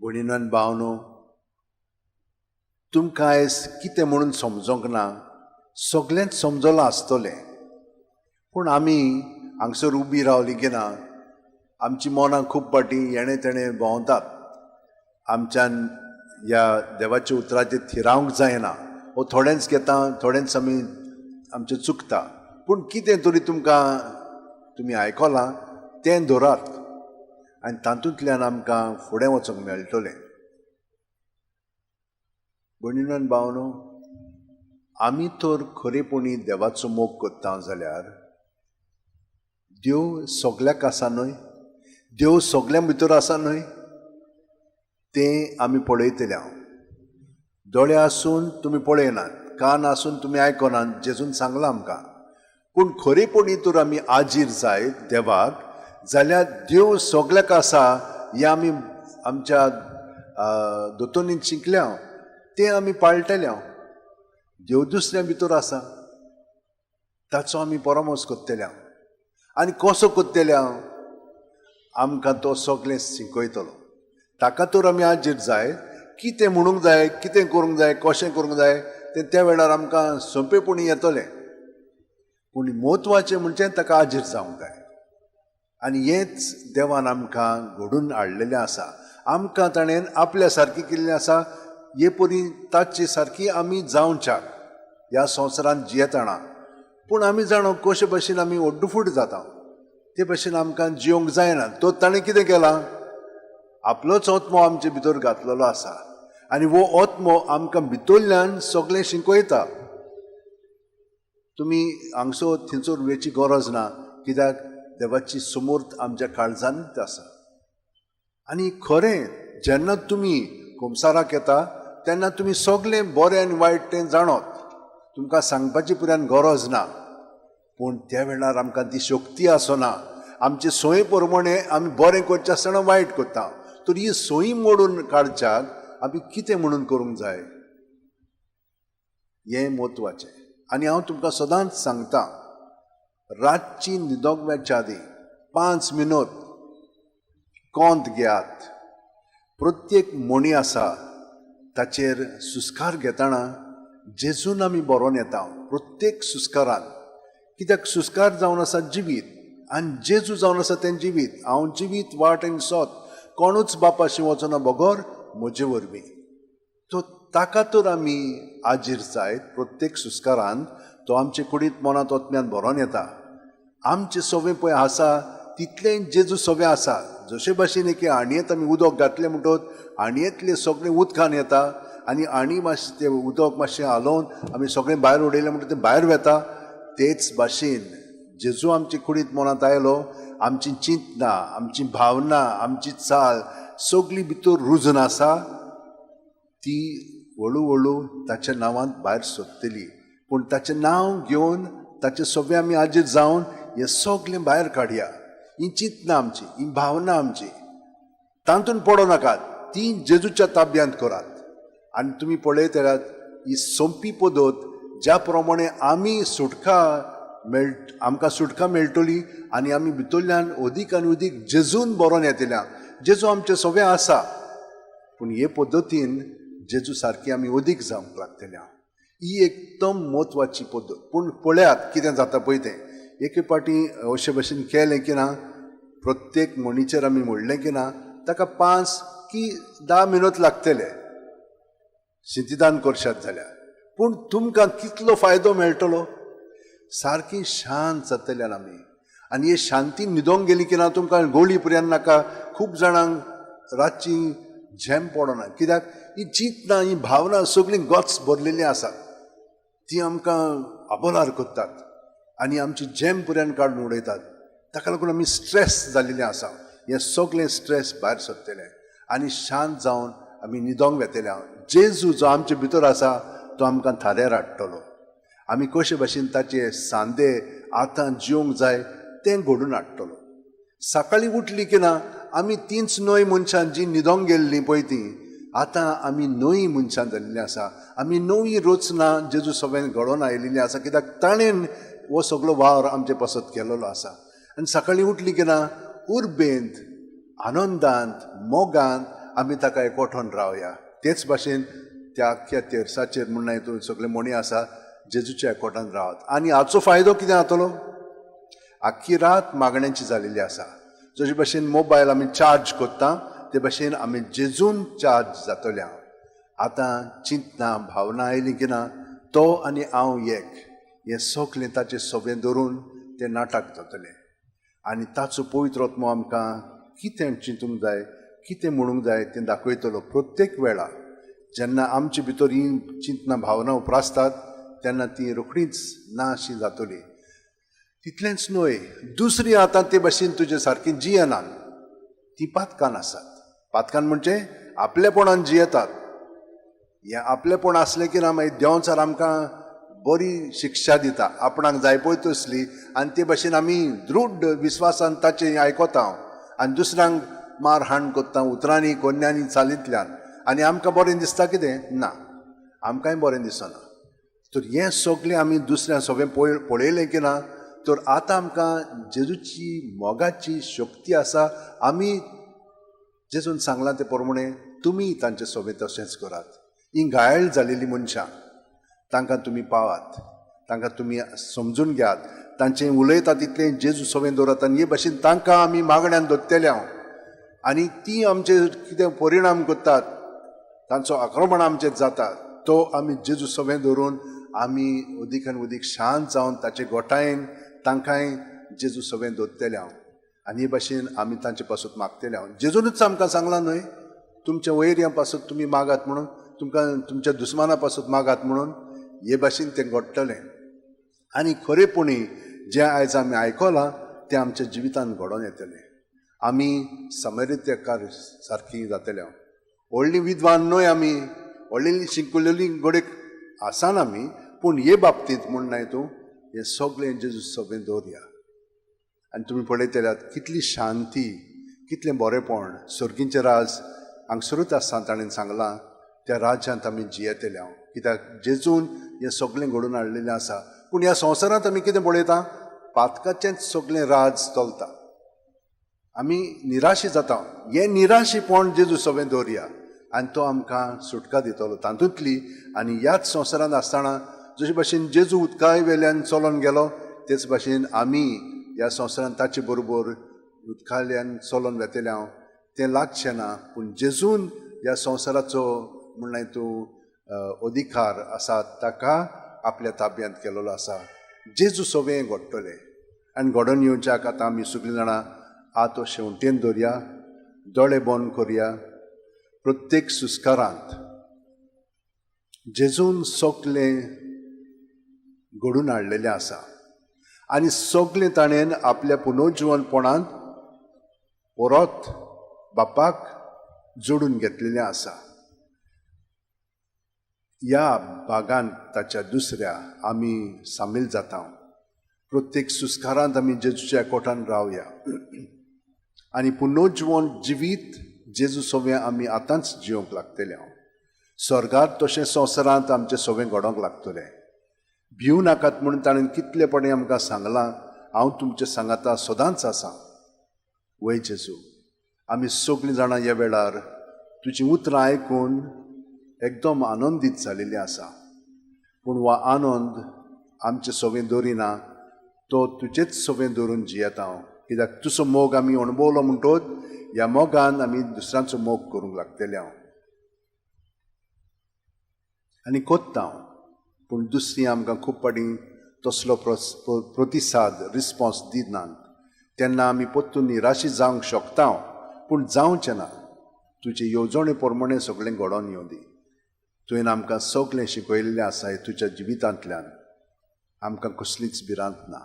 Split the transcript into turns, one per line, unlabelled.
भणीनो आनी भावनो, तुमकां आयज कितें म्हणून समजोंक ना, सगळेंच समजलां आसतलें. पूण आमी हांगसर उबी रावलीं की ना, आमची मनां खूब पाटी हेणे तेणे भोंवतात. आमच्यान ह्या देवाच्या उतराचेर थिरावंक जायना, वो थोडेंच घेता, थोडेंच आमचें चुकता. पूण कितें तरी तुमी आयकलां तें धरात, आनी तातूंतल्यान आमकां फुडें वचूंक मेळटलें. भणीनो आनी भावनो, आमी तर खरेपणी देवाचो मोग करता जाल्यार देव सगल्याक आसा न्हय, देव सगल्या भितर आसा न्हय, तें आमी पळयतले. दोळे आसून तुमी पळयनात, कान आसून तुमी आयकनात, जेजून सांगलां आमकां. पूण खरेपणी तर आमी आजीर जायत देवाक, जाल्यार देव सगल्याक आसा हें आमी आमच्या दोतोरनीन शिकल्या, तें आमी पाळटले. देव दुसऱ्या भितर आसा, ताचो आमी परमोस करतले. आनी कसो करतले? आमकां तो सगळें शिकयतलो. ताका तर आमी आजीर जाय. कितें म्हणूंक जाय, कितें करूंक जाय, कशें करूंक जाय, तें त्या वेळार आमकां सोंपेपणी येतलें. पूण म्हत्वाचें म्हणजे ताका आजीर जावंक जाय. आनी हेंच देवान आमकां घडून हाडलेलें आसा. आमकां ताणें आपल्या सारकी केल्लें आसा, हे परी ताचे सारकी आमी जावच्याक ह्या संवसारांत जियेतना. पूण आमी जाणो कशे भाशेन आमी ओड्डफूट जाता, ते भाशेन आमकां जियोंक जायना. तो ताणें कितें केलां? आपलोच आत्मो आमचे भितर घातलेलो आसा, आनी वो आत्मो आमकां भितरल्यान सगळें शिकयता. तुमी हांगसर थंयसर वेची गरज ना, कित्याक देवाची समूर्त आमच्या काळजांत आसा. आनी खरें जेन्ना तुमी संवसाराक येता तेन्ना तुमी सगळें बरें आनी वायट तें जाणत. तुमकां सांगपाची पुरान गरज ना. पूण त्या वेळार आमकां ती शक्ती आसना. आमचे सोय प्रमाणे आमी बरें करचें आसतना वायट करता. तर ही सोयी मोडून काडच्याक आमी कितें म्हणून करूंक जाय, हें म्हत्वाचें. आनी हांव तुमकां सदांच सांगता, रातची न्हिदोंक आदी 5 मिनट कोंत घेयात. प्रत्येक मणी आसा ताचेर सुस्कार घेतना जेजून आमी बरोवन येता, प्रत्येक सुस्कारान. कित्याक सुस्कार जावन आसा जिवीत, आनी जेजू जावन आसा तें जिवीत. हांव जिवीत, वाट आनी सोत, कोणूच बापाशी वचना बगोर म्हजे वरवीं. तो ताका तर आमी आजीर जायत. प्रत्येक सुस्कारान तो आमचे कुडींत मनांत ओतम्यान बरोवन येता. आमचे सवें पळय आसा तितलें जेजू सवें आसा. जशे भाशेन एक आणयेंत आमी उदक घातलें म्हणटत आणयेंतलें सगळें उदकान येता, आनी आणी मातशें तें उदक मातशें हालोवन आमी सगळें भायर उडयलें म्हणटा तें भायर वता. तेच भाशेन जेजू आमचे कुडींत मनांत आयलो. आमची चिंतना, आमची भावना, आमची चाल सगळी भितर रुजून आसा, ती हळू हळू ताच्या नांवांत भायर सोदतली. पूण ताचें नांव घेवन ताचें सगळें आमी आजीर जावन हें सगळें भायर काडया. ही चिंतना आमची, ही भावना आमची, तातूंत पडो नाकात. ती जेजूच्या ताब्यांत करात. आनी तुमी पळयतल्यात ही सोंपी पद्दत ज्या प्रमाणे आमी आमकां सुटका मेळटली, आनी आमी भितरल्यान अदीक आनी अदीक जेजून बरोवन येतल्या. जेजू आमचें सगळें आसा, पूण हे पद्दतीन जेजू सारकी आमी अदीक जावंक लागतल्या. ही एकदम म्हत्वाची पद्दत. पूण पळयात कितें जाता पळय तें. एके पाटी अशे भशेन केलें की ना, प्रत्येक मणीचेर आमी म्हणलें की ना, ताका 5 की 10 मिनट लागतले सिद्धीदान करशात जाल्यार. पूण तुमकां कितलो फायदो मेळटलो? सारकी शांत जातल्यान आमी. आनी हे शांतीन न्हिदोंक गेली की ना, तुमकां गोळी पर्यंत नाका. खूब जाणांक रातची झेम पडना, कित्याक ही चिंतना, ही भावना सगळी गच भरलेली आसा. ती आमकां आबोलार करतात आनी आमची झेम पर्यंत काडून उडयतात. ताका लागून आमी स्ट्रेस जाल्लेले आसा. हें सगळें स्ट्रेस भायर सरतलें आनी शांत जावन आमी न्हिदोंक वेतले. जेजू जो आमचे भितर आसा तो आमकां थाऱ्यार हाडटलो. आमी कशे भाशेन ताचे सांदे आतां जिवंक जाय तें घडून हाडटलो. सकाळीं उठली की ना, आमी तींच नवी मनशां जी न्हिदोंक गेल्लीं पळय तीं आतां आमी नवी मनशां जाल्लीं आसा. आमी नवी रचना जेजू सगळें घडोवन आयिल्लीं आसा, कित्याक ताणें हो सगळो वावर आमचे पासत केलेलो आसा. आनी सकाळीं उठली की ना उर्बेंत, आनंदांत, मोगांत आमी ताका एकवटून रावया. तेच भाशेन त्या आख्या तेरसाचेर म्हणून हितून सगळे मोणी आसा जेजूच्या एकवटान रावत. आनी हाचो फायदो कितें जातलो? आख्खी रात मागण्यांची जालेली आसा. जशे भाशेन मोबायल आमी चार्ज करता ते भाशेन आमी जेजून चार्ज जातले. आतां चिंतना भावना आयली की ना तो आनी हांव एक हें सगलें ताचे सोबें धरून तें नाटक जातलें. आनी ताचो पवित्र आत्मो आमकां कितें चिंतूंक जाय, कितें म्हणूंक जाय तें दाखयतलो. प्रत्येक वेळा जेन्ना आमचे भितर ही चिंतना भावना उप्रासतात तेन्ना ती रोखडीच नाशी जातली. तितलेंच न्हय, दुसरी आतां ते भाशेन तुजे सारकी जियेनात, ती पातकान आसात. पातकान म्हणजे आपलेपणान जियेतात. हें आपलेपण असलें की ना मागीर देंवचार आमकां बरी शिक्षा दिता, आपणाक जाय पळय तसली. आनी ते भाशेन आमी दृढ विस्वासान ताचें आयकता आनी दुसऱ्यांक मार हाण करता उतरांनी कोन्यांनी चालींतल्यान. आनी आमकां बरें दिसता कितें? ना, आमकांय बरें दिसना. तर हें सगळें आमी दुसऱ्यां सगळें पळयलें की ना तर आतां आमकां जेजूची मोगाची शक्ती आसा. आमी जेजून सांगलां ते प्रमाणे तुमी तांचे सोबें तशेंच करात. ही घायल जालेली मनशां तांकां तुमी पावात, तांकां तुमी समजून घेयात, तांचें उलयता तितलें जेजू सोबें दवरात. आनी हे भाशेन तांकां आमी मागण्यांत धरतले आनी ती आमचे कितें परिणाम करतात, तांचो आक्रमण आमचेर जाता तो आमी जेजू सोबें धरून आमी अदीकान अदीक शांत जावन ताचे गोठायेन तांकांय जेजू सोबें धरतले. आनी हे भाशेन आमी तांचे पासून मागतले. जेजूनच आमकां सांगलां न्हय, तुमच्या वैऱ्यां पासून तुमी मागात म्हणून, तुमकां तुमच्या दुस्माना पासून मागात म्हणून. हे भाशेन तें घडटलें. आनी खरेपणी जें आयज आमी आयकलां तें आमच्या जिवितांत घडोवन येतलें. आमी समरितेकार सारकीं जातले. व्हडली विद्वान न्हय आमी, व्हडली शिकलेली गोडेक आसान आमी, पूण हे बाबतींत म्हूण नाय तूं हें सगळें जेजू सोबें दवरया. आनी तुमी पळयतल्यात कितली शांती, कितलें बरेंपण. सर्गीचें राज हांगसरूच आसा ताणें सांगलां, त्या राज्यांत आमी जियेतले. कित्याक जेजून हें सगळें घडोवन हाडलेलें आसा. पूण ह्या संवसारांत आमी कितें पळयता? पातकाचेंच सगळें राज चलता. आमी निराशी जाता. हें निराशीपण जेजू सोबें दवरया आनी तो आमकां सुटका दितलो तातूंतली. आनी ह्याच संवसारांत आसतना जशे भाशेन जेजू उदकाय वेल्यान चलोन गेलो तेच भाशेन आमी ह्या संवसारांत ताचे बरोबर उदकाल्यान चलोन वेतले. तें लागचें ना, पूण जेजून ह्या संवसाराचो म्हणल्यार तूं अधिकार आसा ताका आपल्या ताब्यांत केलेलो आसा. जेजू सोबें घडटलें आनी घडोवन येवच्याक आतां आमी सगळीं जाणां आतो शेवटेन दवरया, दोळे बंद करया. प्रत्येक सुस्कारांत जेजून सगलें घडोवन हाडलेलें आसा आनी सगलें ताणें आपल्या पुनर्जीवनपणांत परत बापाक जोडून घेतलेलें आसा. ह्या भागांत ताच्या दुसऱ्या आमी सामील जाता. प्रत्येक सुस्कारांत आमी जेजूच्या एकवटान रावया आनी पुनर्जीवन जिवीत जेजू सोबें आमी आतांच जिवंक लागतले. स्वर्गांत तशें संवसारांत आमचें सोबें घडोवंक लागतलें. भिवू नाकात म्हणून ताणें कितलेपणी आमकां सांगलां, हांव तुमचे सांगाता सदांच आसा. वय जेजू, आमी सगळीं जाणां ह्या वेळार तुजीं उतरां आयकून एकदम आनंदीत जालेलीं आसा. पूण हो आनंद आमचे सोबें दवरिना, तो तुजेच सोबें दवरून जियेता. कित्याक तुजो मोग आमी अणभवलो म्हणटच ह्या मोगान आमी दुसऱ्यांचो मोग करूंक लागतले. आनी कोत्ता. पूण दुसरीं आमकां खूब पाटी तसलो प्रतिसाद रिस्पॉन्स दिनात. तेन्ना आमी परतून निराशी जावंक शकता, पूण जावचें ना. तुजे येवजणे प्रमाणे सगळें घडोवन येवं दी. तुवें आमकां सगलें शिकयलेलें आसा तुज्या जिवितांतल्यान. आमकां कसलीच भिरांत ना.